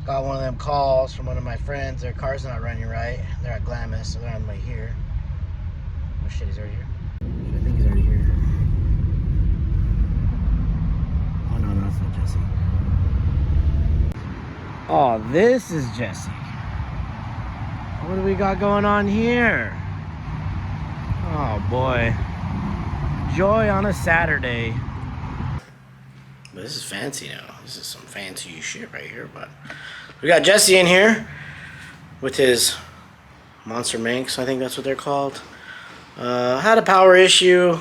Got one of them calls from one of my friends. Their car's not running right. They're at Glamis, so they're on the way here. Oh shit, he's already here. I think he's already here. Oh no, no, it's not Jesse. Oh, this is Jesse. What do we got going on here? Oh boy. Joy on a Saturday. But this is fancy now. This is some fancy shit right here, but we got Jesse in here with his Monster Manx, I think that's what they're called. Had a power issue.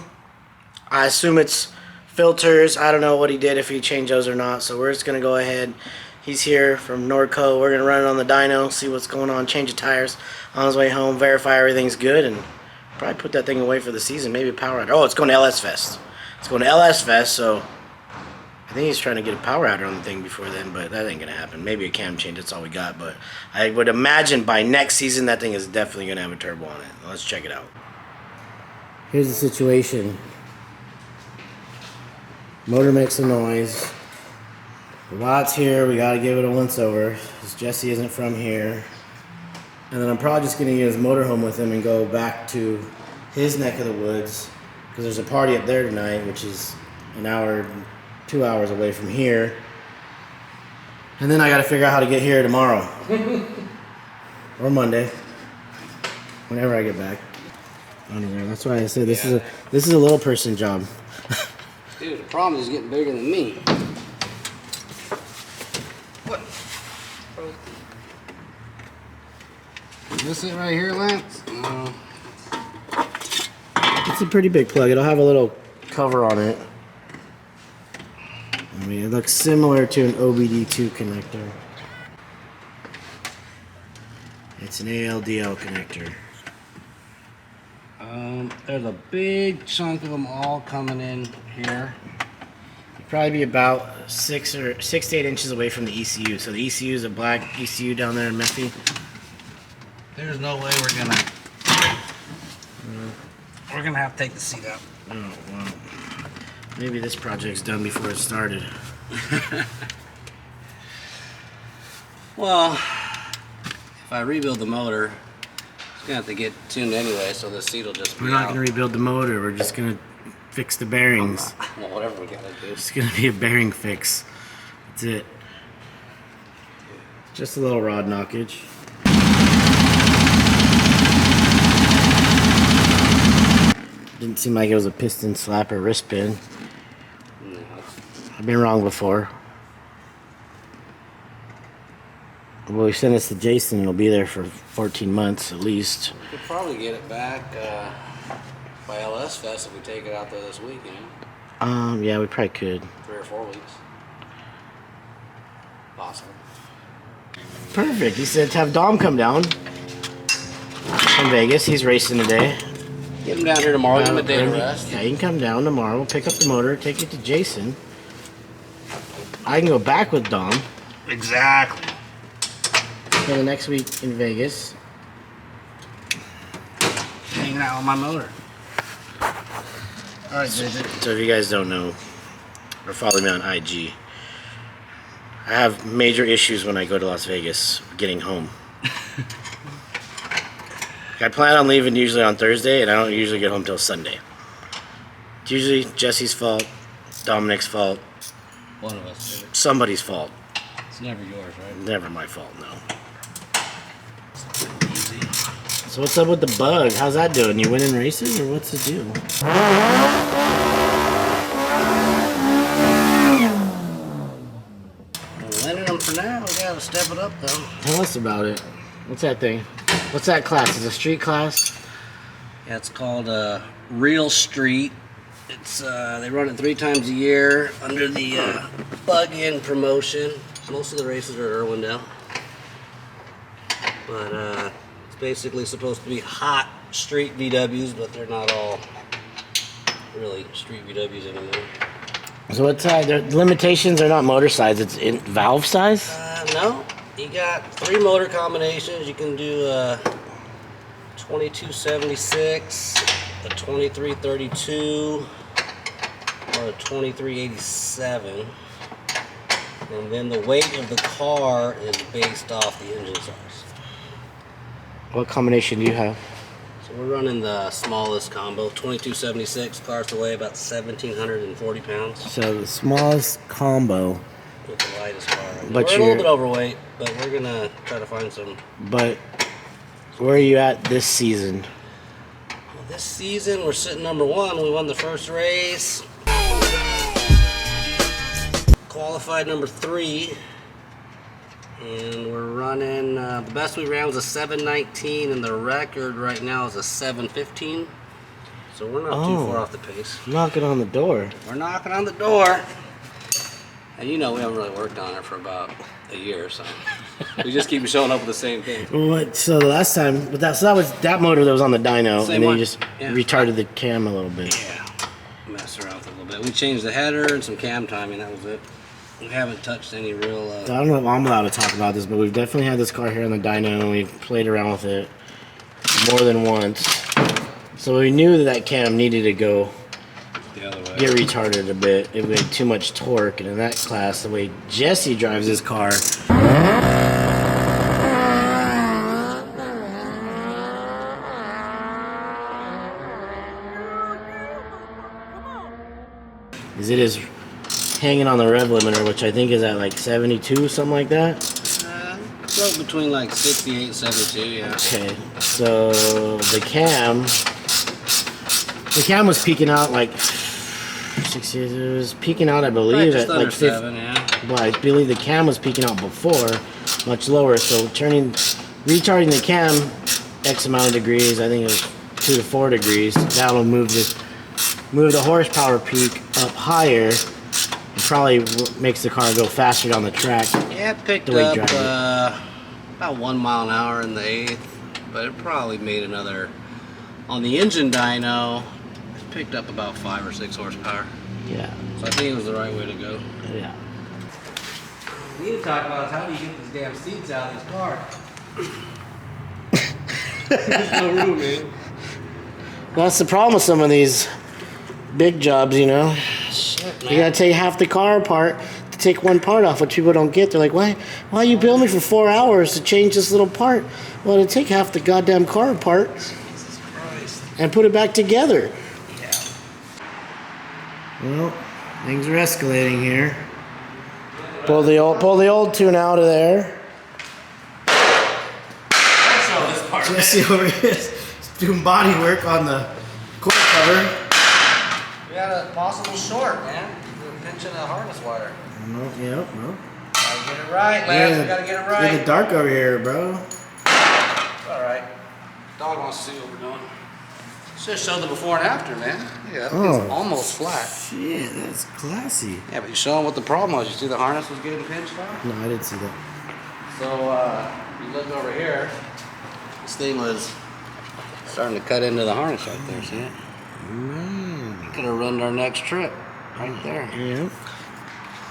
I assume it's filters. I don't know what he did, if he changed those or not. So we're just gonna go ahead. He's here from Nordco. We're gonna run it on the dyno, see what's going on, change the tires on his way home, verify everything's good, and probably put that thing away for the season. Maybe power out. Oh, it's going to LS Fest. It's going to LS Fest, so I think he's trying to get a power outer on the thing before then, but that ain't gonna happen. Maybe a cam change, that's all we got, but I would imagine by next season that thing is definitely gonna have a turbo on it. Let's check it out. Here's the situation. Motor makes some noise. The Watt's here, we gotta give it a once over, because Jesse isn't from here. And then I'm probably just gonna use motorhome with him and go back to his neck of the woods, because there's a party up there tonight, which is an hour, 2 hours away from here. And then I gotta figure out how to get here tomorrow. Or Monday. Whenever I get back. Anyway, that's why I said this is a little person job. Dude, the problem is getting bigger than me. What? Is this it right here, Lance? No. It's a pretty big plug. It'll have a little cover on it. I mean, it looks similar to an OBD2 connector. It's an ALDL connector. There's a big chunk of them all coming in here. It'd probably be about 6 to 8 inches away from the ECU. So the ECU is a black ECU down there in Mephi. There's no way we're gonna have to take the seat out. Oh, well. Maybe this project's done before it started. Well, if I rebuild the motor, it's gonna have to get tuned anyway, so the seat will just be We're not out. gonna rebuild the motor. We're just gonna fix the bearings. Well, whatever we gotta do. It's gonna be a bearing fix. That's it. Just a little rod knockage. Didn't seem like it was a piston slap or wrist pin. No. I've been wrong before. Well, we sent this to Jason. It'll be there for 14 months at least. We could probably get it back by LS Fest if we take it out there this week, you know? Yeah, we probably could. 3 or 4 weeks. Possible. Perfect. He said to have Dom come down from Vegas. He's racing today. Get him down here tomorrow, give him a day to rest. Yeah, he can come down tomorrow. We'll pick up the motor, take it to Jason. I can go back with Dom. Exactly. For the next week in Vegas. Hanging out with my motor. Alright, so if you guys don't know, or follow me on IG, I have major issues when I go to Las Vegas getting home. I plan on leaving usually on Thursday, and I don't usually get home till Sunday. It's usually Jesse's fault, Dominic's fault, One of us. somebody's fault. It's never yours, right? Never my fault, no. So what's up with the bug? How's that doing? You winning races, or what's the deal? We're winning them for now. We gotta step it up, though. Tell us about it. What's that thing? What's that class? Is it a street class? Yeah, it's called Real Street. It's they run it 3 times a year under the Bug-In promotion. Most of the races are at Irwindale, but it's basically supposed to be hot street VWs, but they're not all really street VWs anymore. So what's the limitations are not motor size, it's in valve size? No, you got 3 motor combinations. You can do a 2276, a 2332, or a 2387. And then the weight of the car is based off the engine size. What combination do you have? So we're running the smallest combo, 2276. Cars to weigh about 1,740 pounds. So the smallest combo. With the lightest car. But we're a little bit overweight, but we're gonna try to find some. But where are you at this season? Well, this season we're sitting number 1. We won the first race. Qualified number 3. And we're running, the best we ran was a 719, and the record right now is a 715. So we're not too far off the pace. Knocking on the door. We're knocking on the door. And you know we haven't really worked on it for about a year, so we just keep showing up with the same thing. What? So the last time, so that was that motor that was on the dyno, Same and then one. you just Yeah. retarded the cam a little bit. Yeah, messed around with it a little bit. We changed the header and some cam timing, that was it. We haven't touched any real... I don't know if I'm allowed to talk about this, but we've definitely had this car here on the dyno, and we've played around with it more than once. So we knew that that cam needed to go the other way. get retarded a bit. It made too much torque, and in that class, the way Jesse drives his car, is it is hanging on the rev limiter, which I think is at like 72, something like that. Float between like 68 and 72, yeah. Okay, so the cam was peaking out like 60. It was peaking out, I believe, Right, just at under like 50. 7, yeah. But I believe the cam was peaking out before, much lower. So retarding the cam X amount of degrees, I think it was 2 to 4 degrees. That'll move the horsepower peak up higher. It probably makes the car go faster down the track. Yeah, it picked The way you up drive about 1 mile an hour in the 8th, but it probably made another, on the engine dyno, it picked up about 5 or 6 horsepower. Yeah, So I think it was the right way to go. yeah. We need to talk about is how do you get these damn seats out of this car? There's no room, man. Well, that's the problem with some of these big jobs, you know. Shit, You gotta take half the car apart to take one part off, which people don't get. They're like, why you bill me for 4 hours to change this little part? Well, to take half the goddamn car apart Jesus Christ. and put it back together. Yeah. Well, things are escalating here. Pull the old tune out of there. Jesse over here is doing body work on the coil cover. We got a possible short, man. We're pinching a harness wire. No, yeah, well. Gotta get it right, Lance. We gotta get it right. Get the dark over here, bro. Alright. Dog wants to see what we're doing. Should show the before and after, man. Yeah, Oh. it's almost flat. Shit, that's classy. Yeah, but you show them what the problem was. You see the harness was getting pinched on? No, I didn't see that. So, you look over here. This thing was starting to cut into the harness right there, see it? Man. Could have ruined our next trip. Right there. Yeah.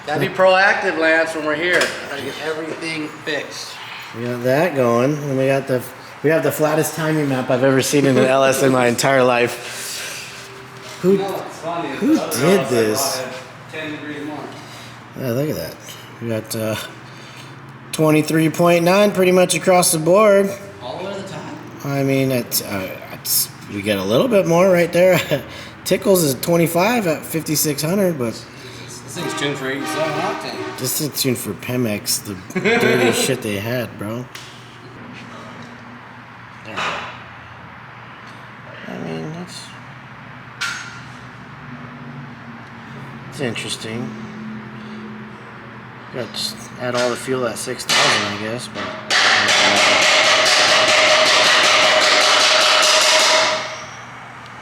Gotta be proactive, Lance, when we're here. Gotta get everything fixed. We got that going, and we have the flattest timing map I've ever seen in an LS in my entire life. Who did this? 10 degrees more. Yeah, look at that. We got 23.9 pretty much across the board. All the way to the top. I mean, we get a little bit more right there. Tickles is 25 at 5,600, but This thing's tuned for 87 octane. this is tuned for Pemex, the dirtiest shit they had, bro. There we go. I mean, it's interesting. Got to just add all the fuel at 6,000, I guess, but.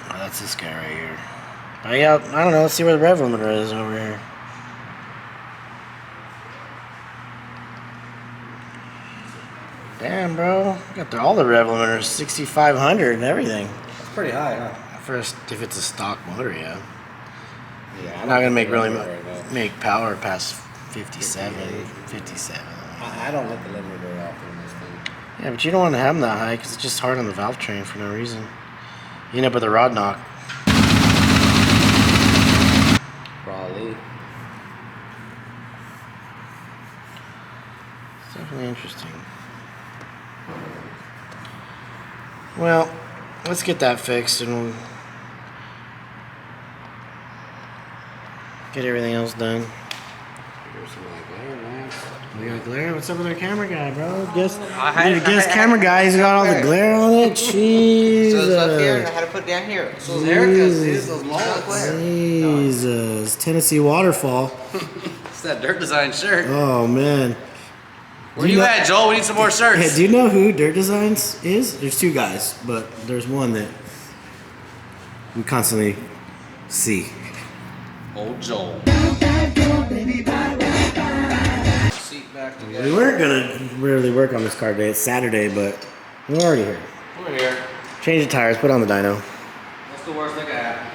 Oh, that's this guy right here. Yeah, I don't know. Let's see where the rev limiter is over here. Damn, bro. Got all the rev limiters, 6,500 and everything. That's pretty high, huh? First, if it's a stock motor, yeah. Yeah, I'm not gonna make make power past 57, 57. I don't let the limiter very often in this thing. Yeah, but you don't want to have them that high because it's just hard on the valve train for no reason. You end up with a rod knock. Probably. Definitely interesting. Well, let's get that fixed and we'll get everything else done. We got glare? What's up with our camera guy, bro? Guess camera guy, he's got all the glare on it. Jesus. So it's up here, and I had to put it down here. So those haircuts, dude, those mullets. Jesus. Tennessee waterfall. It's that Dirt Design shirt. Oh, man. Where you at, Joel? We need some more shirts. Hey, do you know who Dirt Designs is? There's two guys, but there's one that we constantly see. Old Joel. Seat back together. We weren't gonna really work on this car today. It's Saturday, but we're already here. We're here. Change the tires, put on the dyno. What's the worst that could happen?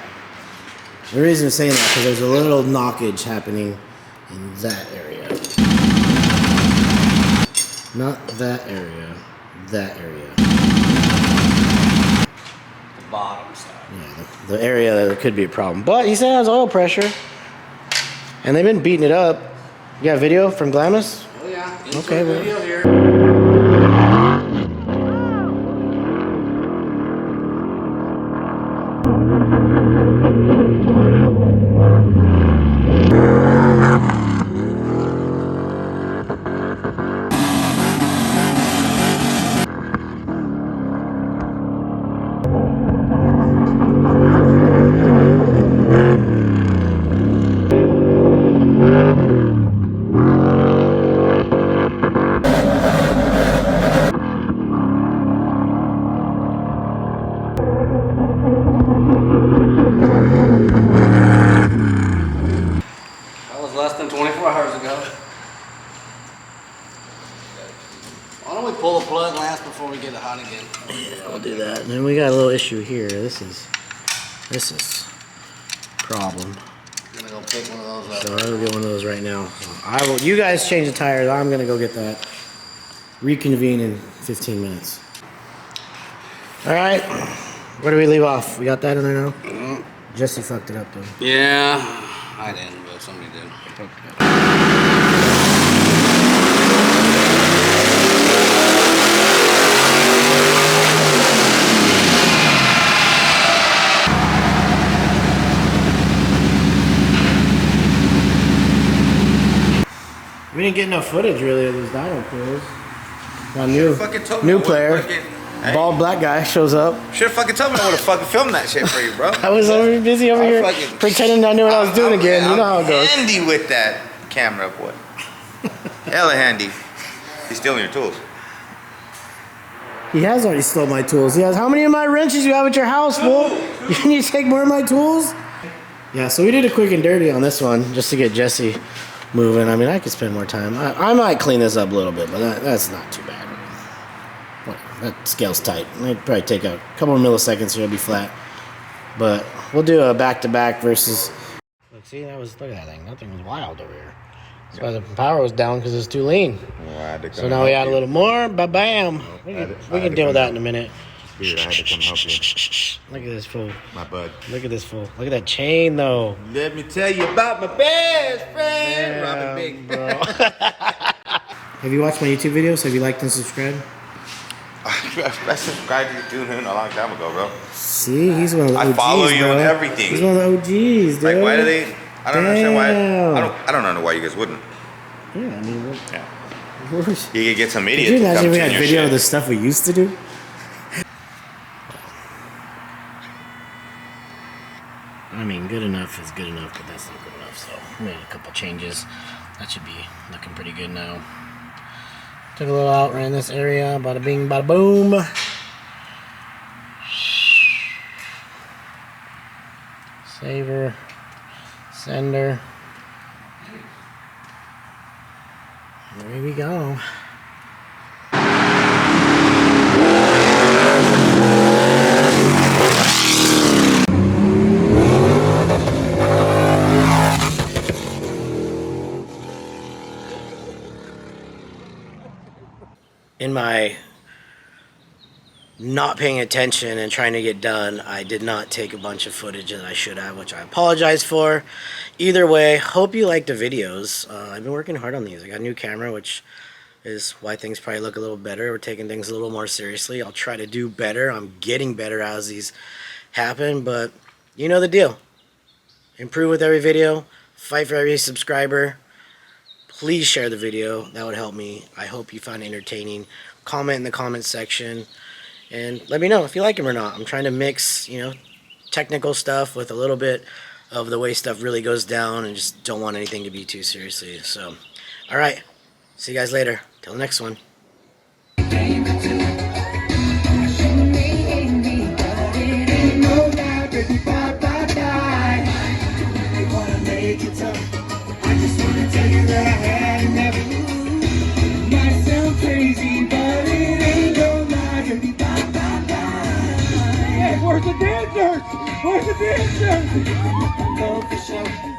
The reason I'm saying that because there's a little knockage happening in that area. Not that area. That area. The bottom side. Yeah, the area that could be a problem. But he said it has oil pressure. And they've been beating it up. You got a video from Glamis? Oh yeah. Okay, well. Video here. Less than 24 hours ago. Why don't we pull the plug, Lance, before we get it hot again? Yeah, we'll do that. And then we got a little issue here. This is problem. I'm gonna go pick one of those up. So I'll get one of those right now. You guys change the tires. I'm gonna go get that. Reconvene in 15 minutes. All right. Where do we leave off? We got that in there now? Mm-hmm. Jesse fucked it up though. Yeah, I didn't, but somebody did. We didn't get enough footage really of those dyno pulls. Got new player. Bald black guy shows up. Should've fucking told me I would've fucking filmed that shit for you, bro. I was busy over here pretending I knew what I was doing again. You know how it goes. Handy with that camera, boy. Hella handy. He's stealing your tools. He has already stole my tools. He has, how many of my wrenches you have at your house, fool? You need to take more of my tools? Yeah, so we did a quick and dirty on this one just to get Jesse moving. I mean, I could spend more time. I might clean this up a little bit, but that's not too bad. Whatever, that scale's tight. I'd probably take a couple of milliseconds here, it'll be flat. But we'll do a back-to-back versus... Look, see, look at that thing. That thing was wild over here. That's why the power was down, because it's too lean. So now we add a little more, ba-bam. We can deal with that in a minute. Dude, I had to come help you. Look at this fool. My bud. Look at this fool. Look at that chain, though. Let me tell you about my best friend, Robin Big. Bro. Have you watched my YouTube videos? Have you liked and subscribed? I subscribed to you a long time ago, bro. See, he's one of the OGs, I follow you bro. on everything. He's one of the OGs, dude. Like, why do they? I don't understand why. I don't know why you guys wouldn't. Yeah, I mean, Yeah. You could get some idiot. Could you to imagine come if we clean had your video shit. of the stuff we used to do? I mean, good enough is good enough, but that's not good enough. So we made a couple changes. That should be looking pretty good now. Took a little out right in this area. Bada bing, bada boom. Saver. Sender. There we go. In my not paying attention and trying to get done, I did not take a bunch of footage that I should have, which I apologize for. Either way, hope you like the videos. I've been working hard on these. I got a new camera, which is why things probably look a little better. We're taking things a little more seriously. I'll try to do better. I'm getting better as these happen, but you know the deal. Improve with every video. Fight for every subscriber. Please share the video. That would help me. I hope you find it entertaining. Comment in the comment section. And let me know if you like them or not. I'm trying to mix, you know, technical stuff with a little bit of the way stuff really goes down, and just don't want anything to be too seriously. So, alright. See you guys later. Till the next one. Where's the dancers? Where's the dancers? Go for show.